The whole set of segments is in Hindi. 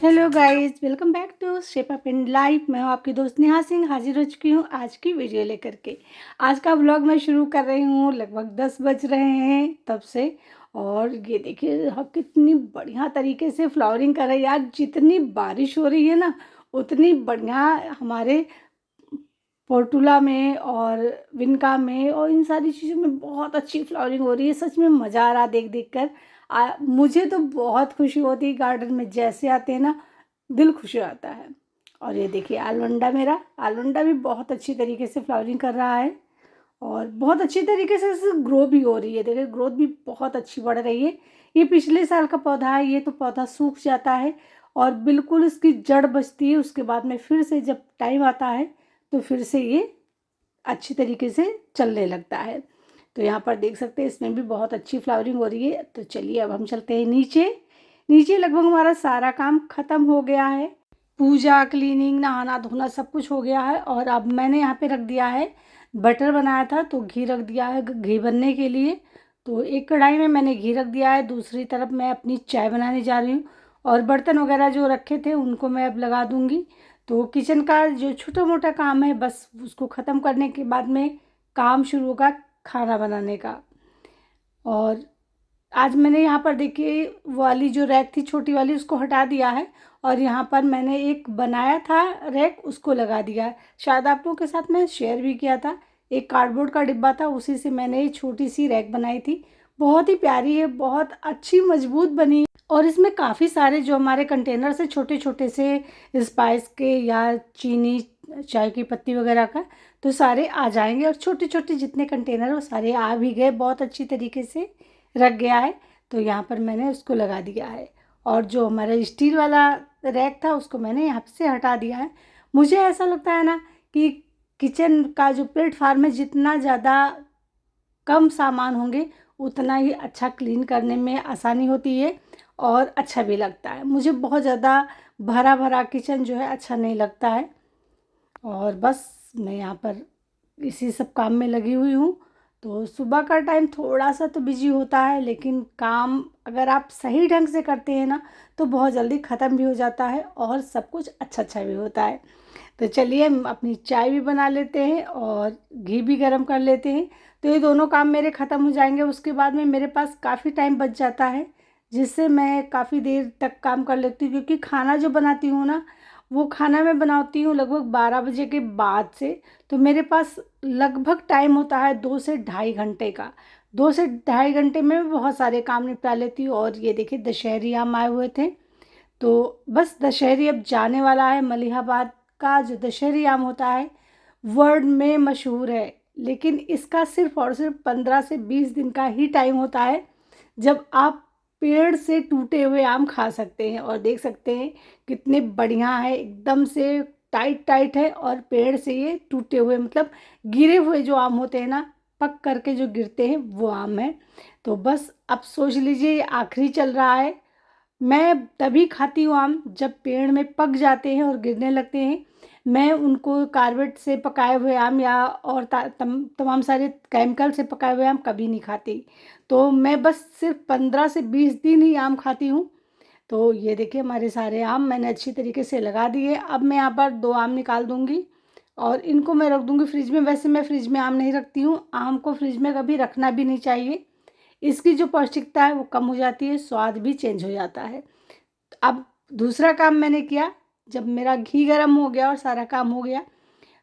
Hello guys, welcome back to shape up in life. मैं हूँ आपकी दोस्त नेहा सिंह, हाजिर हो चुकी हूँ आज की वीडियो लेकर के। आज का व्लॉग मैं शुरू कर रही हूँ, लगभग 10 बज रहे हैं तब से। और ये देखिए हम कितनी बढ़िया तरीके से फ्लावरिंग कर रही है। यार जितनी बारिश हो रही है ना, उतनी बढ़िया हमारे पोर्टुला में और विनका में और इन सारी चीज़ों में बहुत अच्छी फ्लावरिंग हो रही है। सच में मज़ा आ रहा देख देख कर। मुझे तो बहुत खुशी होती है, गार्डन में जैसे आते हैं ना दिल खुश हो जाता है। और ये देखिए आलवंडा, मेरा आलवंडा भी बहुत अच्छी तरीके से फ्लावरिंग कर रहा है और बहुत अच्छी तरीके से इसे ग्रो भी हो रही है। देखिए ग्रोथ भी बहुत अच्छी बढ़ रही है। ये पिछले साल का पौधा है, ये तो पौधा सूख जाता है और बिल्कुल इसकी जड़ बचती है। उसके बाद में फिर से जब टाइम आता है तो फिर से ये अच्छी तरीके से चलने लगता है। तो यहाँ पर देख सकते हैं इसमें भी बहुत अच्छी फ्लावरिंग हो रही है। तो चलिए अब हम चलते हैं नीचे। नीचे लगभग हमारा सारा काम ख़त्म हो गया है। पूजा, क्लीनिंग, नहाना धोना सब कुछ हो गया है। और अब मैंने यहाँ पे रख दिया है, बटर बनाया था तो घी रख दिया है घी बनने के लिए। तो एक कढ़ाई में मैंने घी रख दिया है, दूसरी तरफ मैं अपनी चाय बनाने जा रही हूँ। और बर्तन वगैरह जो रखे थे उनको मैं अब लगा दूँगी। तो किचन का जो छोटा मोटा काम है बस उसको ख़त्म करने के बाद में काम शुरू होगा खाना बनाने का। और आज मैंने यहाँ पर देखिए वाली जो रैक थी छोटी वाली उसको हटा दिया है और यहाँ पर मैंने एक बनाया था रैक, उसको लगा दिया है। शायद आप लोगों के साथ मैं शेयर भी किया था, एक कार्डबोर्ड का डिब्बा था उसी से मैंने ये छोटी सी रैक बनाई थी। बहुत ही प्यारी है, बहुत अच्छी मजबूत बनी है। और इसमें काफ़ी सारे जो हमारे कंटेनर से छोटे छोटे से स्पाइस के या चीनी चाय की पत्ती वगैरह का, तो सारे आ जाएंगे। और छोटे छोटे जितने कंटेनर वो सारे आ भी गए, बहुत अच्छी तरीके से रख गया है। तो यहाँ पर मैंने उसको लगा दिया है। और जो हमारा स्टील वाला रैक था उसको मैंने यहाँ से हटा दिया है। मुझे ऐसा लगता है ना कि किचन का जो प्लेटफार्म है जितना ज़्यादा कम सामान होंगे उतना ही अच्छा क्लीन करने में आसानी होती है और अच्छा भी लगता है। मुझे बहुत ज़्यादा भरा भरा किचन जो है अच्छा नहीं लगता है। और बस मैं यहाँ पर इसी सब काम में लगी हुई हूँ। तो सुबह का टाइम थोड़ा सा तो बिजी होता है, लेकिन काम अगर आप सही ढंग से करते हैं ना तो बहुत जल्दी ख़त्म भी हो जाता है और सब कुछ अच्छा अच्छा भी होता है। तो चलिए हम अपनी चाय भी बना लेते हैं और घी भी गर्म कर लेते हैं। तो ये दोनों काम मेरे ख़त्म हो जाएंगे। उसके बाद में मेरे पास काफ़ी टाइम बच जाता है जिससे मैं काफ़ी देर तक काम कर लेती हूँ, क्योंकि खाना जो बनाती हूँ ना वो खाना मैं बनाती हूँ लगभग 12 बजे के बाद से। तो मेरे पास लगभग टाइम होता है 2 से ढाई घंटे का। 2 से ढाई घंटे में मैं बहुत सारे काम निपटा लेती हूँ। और ये देखिए दशहरी आम आए हुए थे, तो बस दशहरी अब जाने वाला है। मलिहाबाद का जो दशहरी आम होता है वर्ल्ड में मशहूर है, लेकिन इसका सिर्फ और सिर्फ 15 से 20 दिन का ही टाइम होता है जब आप पेड़ से टूटे हुए आम खा सकते हैं। और देख सकते हैं कितने बढ़िया है, एकदम से टाइट टाइट है और पेड़ से ये टूटे हुए मतलब गिरे हुए जो आम होते हैं ना, पक करके जो गिरते हैं वो आम है। तो बस अब सोच लीजिए ये आखिरी चल रहा है। मैं तभी खाती हूँ आम जब पेड़ में पक जाते हैं और गिरने लगते हैं। मैं उनको कार्बेट से पकाए हुए आम या और तमाम सारे केमिकल से पकाए हुए आम कभी नहीं खाती। तो मैं बस सिर्फ 15 से 20 दिन ही आम खाती हूँ। तो ये देखिए हमारे सारे आम मैंने अच्छी तरीके से लगा दिए। अब मैं यहाँ पर 2 आम निकाल दूँगी और इनको मैं रख दूँगी फ्रिज में। वैसे मैं फ्रिज में आम नहीं रखती हूँ, आम को फ्रिज में कभी रखना भी नहीं चाहिए। इसकी जो पौष्टिकता है वो कम हो जाती है, स्वाद भी चेंज हो जाता है। अब दूसरा काम मैंने किया, जब मेरा घी गर्म हो गया और सारा काम हो गया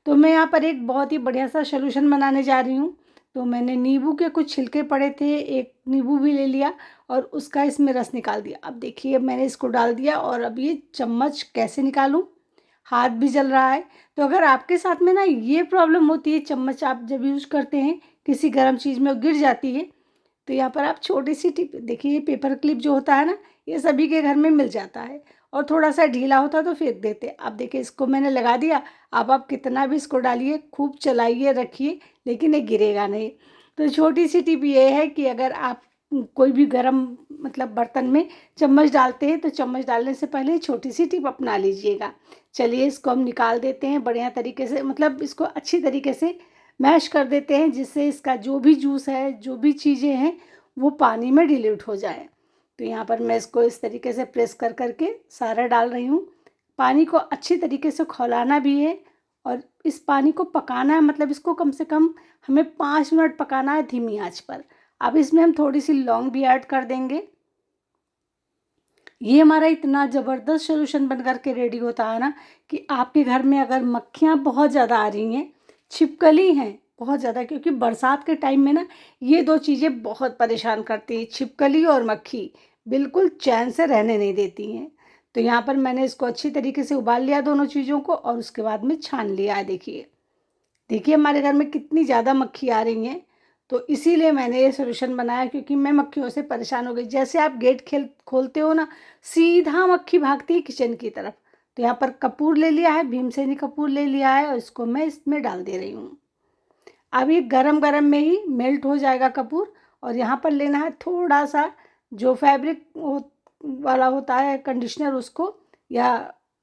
तो मैं यहाँ पर एक बहुत ही बढ़िया सा सॉल्यूशन बनाने जा रही हूँ। तो मैंने नींबू के कुछ छिलके पड़े थे, एक नींबू भी ले लिया और उसका इसमें रस निकाल दिया। अब देखिए मैंने इसको डाल दिया और अब ये चम्मच कैसे निकालूं, हाथ भी जल रहा है। तो अगर आपके साथ में ना ये प्रॉब्लम होती है, चम्मच आप जब यूज़ करते हैं किसी गर्म चीज़ में और गिर जाती है, तो यहाँ पर आप छोटी सी टिप देखिए, ये पेपर क्लिप जो होता है ना ये सभी के घर में मिल जाता है और थोड़ा सा ढीला होता तो फेंक देते। अब देखिए इसको मैंने लगा दिया। अब आप कितना भी इसको डालिए, खूब चलाइए, रखिए, लेकिन ये गिरेगा नहीं। तो छोटी सी टिप ये है कि अगर आप कोई भी गर्म मतलब बर्तन में चम्मच डालते हैं तो चम्मच डालने से पहले छोटी सी टिप अपना लीजिएगा। चलिए इसको हम निकाल देते हैं बढ़िया तरीके से, मतलब इसको अच्छी तरीके से मैश कर देते हैं जिससे इसका जो भी जूस है, जो भी चीज़ें हैं वो पानी में डिल्यूट हो जाए। तो यहाँ पर मैं इसको इस तरीके से प्रेस कर करके सारा डाल रही हूँ। पानी को अच्छी तरीके से खौलाना भी है और इस पानी को पकाना है, मतलब इसको कम से कम हमें 5 मिनट पकाना है धीमी आंच पर। अब इसमें हम थोड़ी सी लौंग भी ऐड कर देंगे। ये हमारा इतना ज़बरदस्त सॉल्यूशन बन कर के रेडी होता है ना कि आपके घर में अगर मक्खियाँ बहुत ज़्यादा आ रही हैं, छिपकली हैं बहुत ज़्यादा, क्योंकि बरसात के टाइम में ना ये 2 चीज़ें बहुत परेशान करती हैं, छिपकली और मक्खी बिल्कुल चैन से रहने नहीं देती हैं। तो यहाँ पर मैंने इसको अच्छी तरीके से उबाल लिया दोनों चीज़ों को और उसके बाद में छान लिया है। देखिए हमारे घर में कितनी ज़्यादा मक्खी आ रही हैं, तो इसीलिए मैंने ये सॉल्यूशन बनाया, क्योंकि मैं मक्खियों से परेशान हो गई। जैसे आप गेट खेल खोलते हो ना, सीधा मक्खी भागती है किचन की तरफ। तो यहाँ पर कपूर ले लिया है, भीमसेनी कपूर ले लिया है और इसको मैं इसमें डाल दे रही हूँ। अब ये गरम गरम में ही मेल्ट हो जाएगा कपूर। और यहाँ पर लेना है थोड़ा सा जो फैब्रिक वाला होता है कंडीशनर, उसको, या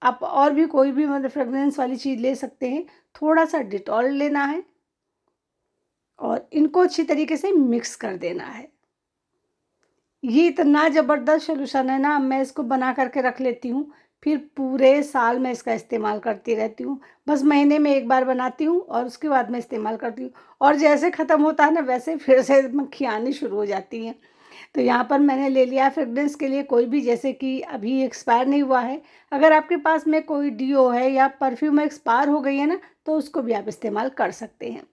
आप और भी कोई भी मतलब फ्रेगरेंस वाली चीज़ ले सकते हैं। थोड़ा सा डिटॉल लेना है और इनको अच्छी तरीके से मिक्स कर देना है। ये इतना ज़बरदस्त सॉल्यूशन है ना, मैं इसको बना करके रख लेती हूँ, फिर पूरे साल मैं इसका इस्तेमाल करती रहती हूँ। बस महीने में 1 बार बनाती हूँ और उसके बाद मैं इस्तेमाल करती हूँ, और जैसे ख़त्म होता है ना वैसे फिर से मक्खियाँ आनी शुरू हो जाती हैं। तो यहाँ पर मैंने ले लिया फ्रेगरेंस के लिए कोई भी, जैसे कि अभी एक्सपायर नहीं हुआ है। अगर आपके पास में कोई डीओ है या परफ्यूम एक्सपायर हो गई है ना, तो उसको भी आप इस्तेमाल कर सकते हैं।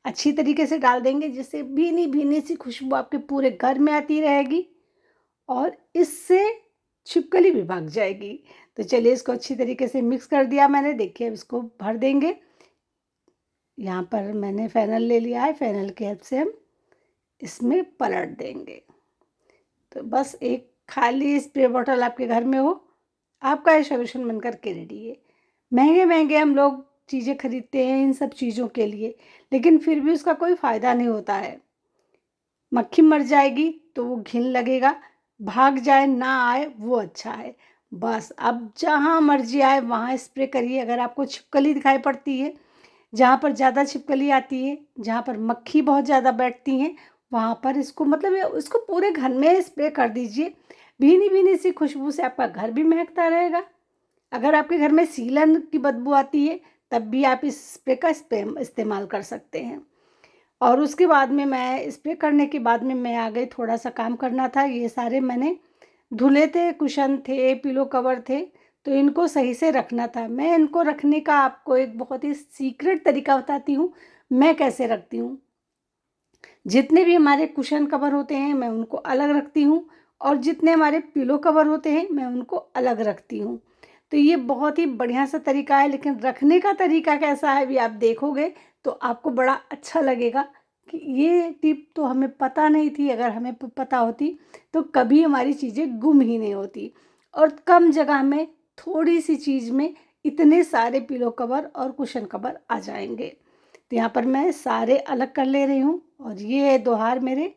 अच्छी तरीके से डाल देंगे जिससे भीनी भीनी सी खुशबू आपके पूरे घर में आती रहेगी और इससे छिपकली भी भाग जाएगी। तो चलिए इसको अच्छी तरीके से मिक्स कर दिया मैंने। देखिए अब इसको भर देंगे। यहाँ पर मैंने फ़ेनल ले लिया है, फ़ेनल की हेल्प से हम इसमें पलट देंगे। तो बस एक खाली स्प्रे बॉटल आपके घर में हो, आपका ये सॉल्यूशन बनकर के रेडी है। महंगे महंगे हम लोग चीज़ें खरीदते हैं इन सब चीज़ों के लिए, लेकिन फिर भी उसका कोई फ़ायदा नहीं होता है। मक्खी मर जाएगी तो वो घिन लगेगा, भाग जाए ना आए वो अच्छा है। बस अब जहाँ मर्जी आए वहाँ स्प्रे करिए। अगर आपको छिपकली दिखाई पड़ती है, जहाँ पर ज़्यादा छिपकली आती है, जहाँ पर मक्खी बहुत ज़्यादा बैठती हैं, वहाँ पर इसको मतलब इसको पूरे घर में स्प्रे कर दीजिए। भीनी भीनी सी खुशबू से आपका घर भी महकता रहेगा। अगर आपके घर में सीलन की बदबू आती है तब भी आप इस स्प्रे का इस्तेमाल कर सकते हैं। और उसके बाद में मैं स्प्रे करने के बाद में मैं आ गई, थोड़ा सा काम करना था। ये सारे मैंने धुले थे, कुशन थे, पिलो कवर थे, तो इनको सही से रखना था। मैं इनको रखने का आपको एक बहुत ही सीक्रेट तरीका बताती हूँ, मैं कैसे रखती हूँ। जितने भी हमारे कुशन कवर होते हैं मैं उनको अलग रखती हूँ और जितने हमारे पिलो कवर होते हैं मैं उनको अलग रखती हूँ। तो ये बहुत ही बढ़िया सा तरीका है, लेकिन रखने का तरीका कैसा है भी आप देखोगे तो आपको बड़ा अच्छा लगेगा कि ये टिप तो हमें पता नहीं थी। अगर हमें पता होती तो कभी हमारी चीज़ें गुम ही नहीं होती और कम जगह में थोड़ी सी चीज़ में इतने सारे पिलो कवर और कुशन कवर आ जाएंगे। तो यहाँ पर मैं सारे अलग कर ले रही हूँ और ये है दोहार मेरे,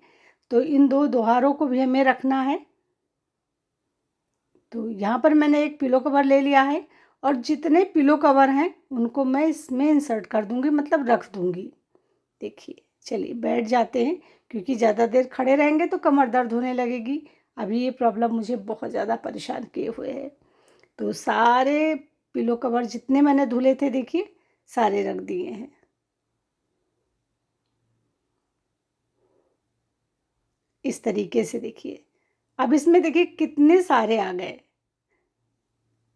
तो इन 2 दोहारों को भी हमें रखना है। तो यहाँ पर मैंने एक पिलो कवर ले लिया है और जितने पिलो कवर हैं उनको मैं इसमें इंसर्ट कर दूँगी, मतलब रख दूँगी। देखिए चलिए बैठ जाते हैं, क्योंकि ज़्यादा देर खड़े रहेंगे तो कमर दर्द होने लगेगी। अभी ये प्रॉब्लम मुझे बहुत ज़्यादा परेशान किए हुए है। तो सारे पिलो कवर जितने मैंने धुले थे देखिए सारे रख दिए हैं। इस तरीके से देखिए, अब इसमें देखिए कितने सारे आ गए।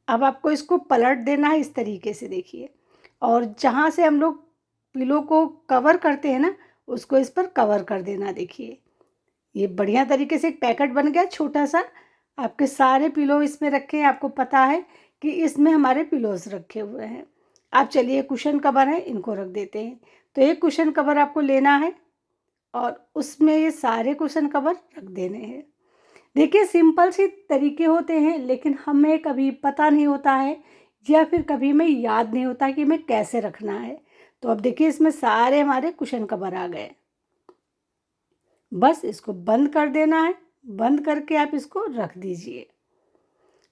अब आपको इसको पलट देना है इस तरीके से देखिए, और जहाँ से हम लोग पिलो को कवर करते हैं ना, उसको इस पर कवर कर देना। देखिए ये बढ़िया तरीके से एक पैकेट बन गया छोटा सा। आपके सारे पिलो इसमें रखे हैं, आपको पता है कि इसमें हमारे पिलोस रखे हुए हैं। आप चलिए कुशन कवर है इनको रख देते हैं। तो एक कुशन कवर आपको लेना है और उसमें ये सारे कुशन कवर रख देने हैं। देखिए सिंपल सी तरीके होते हैं, लेकिन हमें कभी पता नहीं होता है या फिर कभी हमें याद नहीं होता कि हमें कैसे रखना है। तो अब देखिए इसमें सारे हमारे कुशन कवर आ गए। बस इसको बंद कर देना है, बंद करके आप इसको रख दीजिए।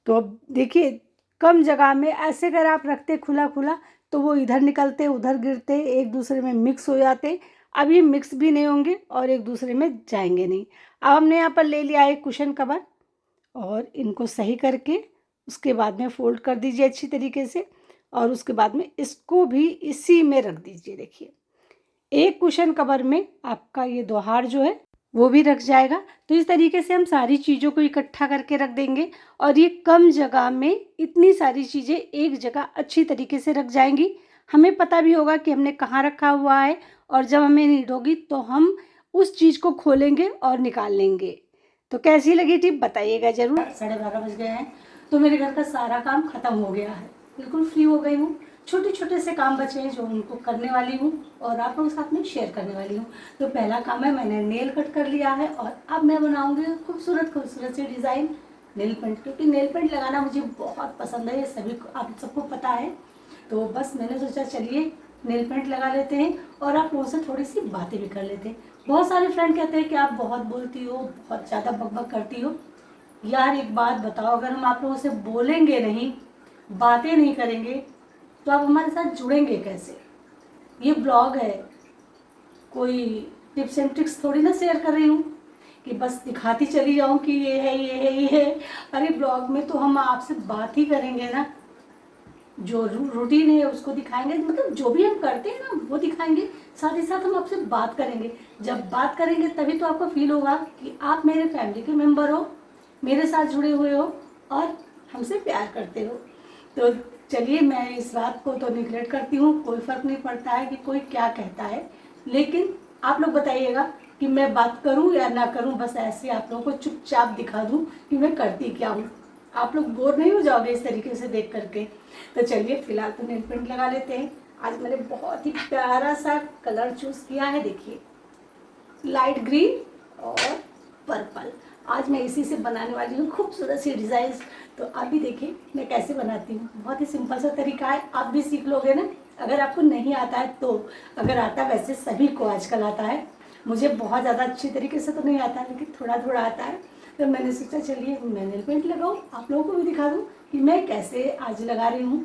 तो अब देखिए कम जगह में ऐसे अगर आप रखते खुला खुला तो वो इधर निकलते उधर गिरते, एक दूसरे में मिक्स हो जाते। अब ये मिक्स भी नहीं होंगे और एक दूसरे में जाएंगे नहीं। अब हमने यहाँ पर ले लिया एक कुशन कवर और इनको सही करके उसके बाद में फ़ोल्ड कर दीजिए अच्छी तरीके से, और उसके बाद में इसको भी इसी में रख दीजिए। देखिए, एक कुशन कवर में आपका ये 2 हार जो है वो भी रख जाएगा। तो इस तरीके से हम सारी चीज़ों को इकट्ठा करके रख देंगे और ये कम जगह में इतनी सारी चीज़ें एक जगह अच्छी तरीके से रख जाएंगी। हमें पता भी होगा कि हमने कहाँ रखा हुआ है, और जब हमें नीड होगी तो हम उस चीज़ को खोलेंगे और निकाल लेंगे। तो कैसी लगी टिप बताइएगा ज़रूर। 12:30 बज गए हैं, तो मेरे घर का सारा काम ख़त्म हो गया है, बिल्कुल फ्री हो गई हूँ। छोटे छोटे से काम बचे हैं जो उनको करने वाली हूँ और आप लोगों के साथ में शेयर करने वाली हूँ। तो पहला काम है, मैंने नेल कट कर लिया है और अब मैं बनाऊँगी खूबसूरत खूबसूरत से डिज़ाइन नेल पेंट, क्योंकि नेल पेंट लगाना मुझे बहुत पसंद है, ये सभी आप सबको पता है। तो बस मैंने सोचा चलिए नेल पेंट लगा लेते हैं और आप लोगों से थोड़ी सी बातें भी कर लेते हैं। बहुत सारे फ्रेंड कहते हैं कि आप बहुत बोलती हो, बहुत ज़्यादा बकबक करती हो। यार एक बात बताओ, अगर हम आप लोगों से बोलेंगे नहीं, बातें नहीं करेंगे, तो आप हमारे साथ जुड़ेंगे कैसे? ये ब्लॉग है, कोई टिप्स एंड ट्रिक्स थोड़ी ना शेयर कर रही हूँ कि बस दिखाती चली जाऊँ कि ये है ये है ये है। अरे ब्लॉग में तो हम आपसे बात ही करेंगे ना, जो रूटीन है उसको दिखाएंगे, मतलब जो भी हम करते हैं ना वो दिखाएंगे, साथ ही साथ हम आपसे बात करेंगे। जब बात करेंगे तभी तो आपको फील होगा कि आप मेरे फैमिली के मेंबर हो, मेरे साथ जुड़े हुए हो और हमसे प्यार करते हो। तो चलिए, मैं इस बात को तो निगलेक्ट करती हूँ, कोई फ़र्क नहीं पड़ता है कि कोई क्या कहता है, लेकिन आप लोग बताइएगा कि मैं बात करूँ या ना करूँ। बस ऐसे आप लोगों को चुपचाप दिखा दूँ कि मैं करती क्या हूँ। आप लोग बोर नहीं हो जाओगे इस तरीके से देख करके। तो चलिए फिलहाल तो नेल पेंट लगा लेते हैं। आज मैंने बहुत ही प्यारा सा कलर चूज़ किया है, देखिए लाइट ग्रीन और पर्पल। आज मैं इसी से बनाने वाली हूँ खूबसूरत सी डिज़ाइंस। तो आप भी देखिए मैं कैसे बनाती हूँ, बहुत ही सिंपल सा तरीका है, आप भी सीख लोगे ना अगर आपको नहीं आता है तो। अगर आता है, वैसे सभी को आजकल आता है, मुझे बहुत ज़्यादा अच्छी तरीके से तो नहीं आता है, लेकिन थोड़ा थोड़ा आता है। तो मैंने सोचा चलिए मैं नेल पेंट लगाऊँ, आप लोगों को भी दिखा दूँ कि मैं कैसे आज लगा रही हूँ।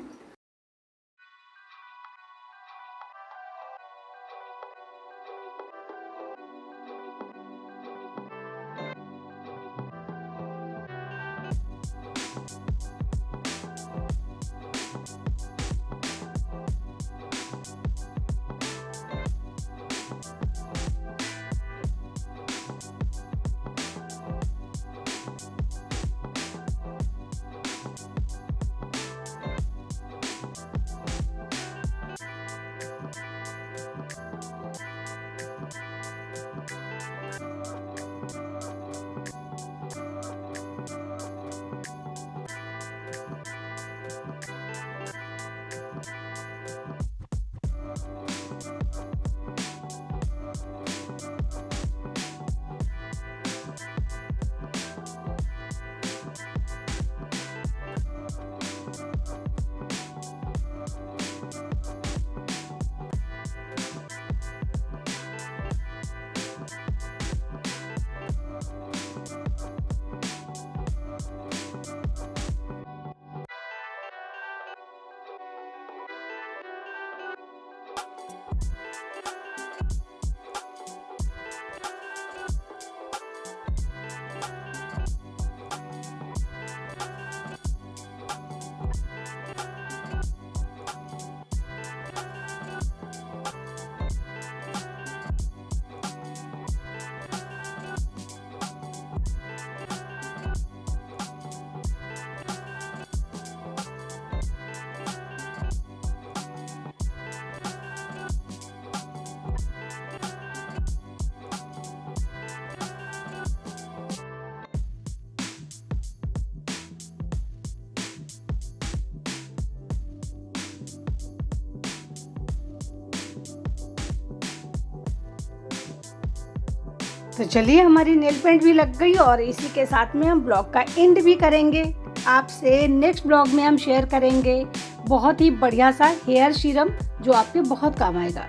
तो चलिए हमारी नेल पेंट भी लग गई और इसी के साथ में हम ब्लॉग का एंड भी करेंगे। आपसे नेक्स्ट ब्लॉग में हम शेयर करेंगे बहुत ही बढ़िया सा हेयर सीरम जो आपके बहुत काम आएगा।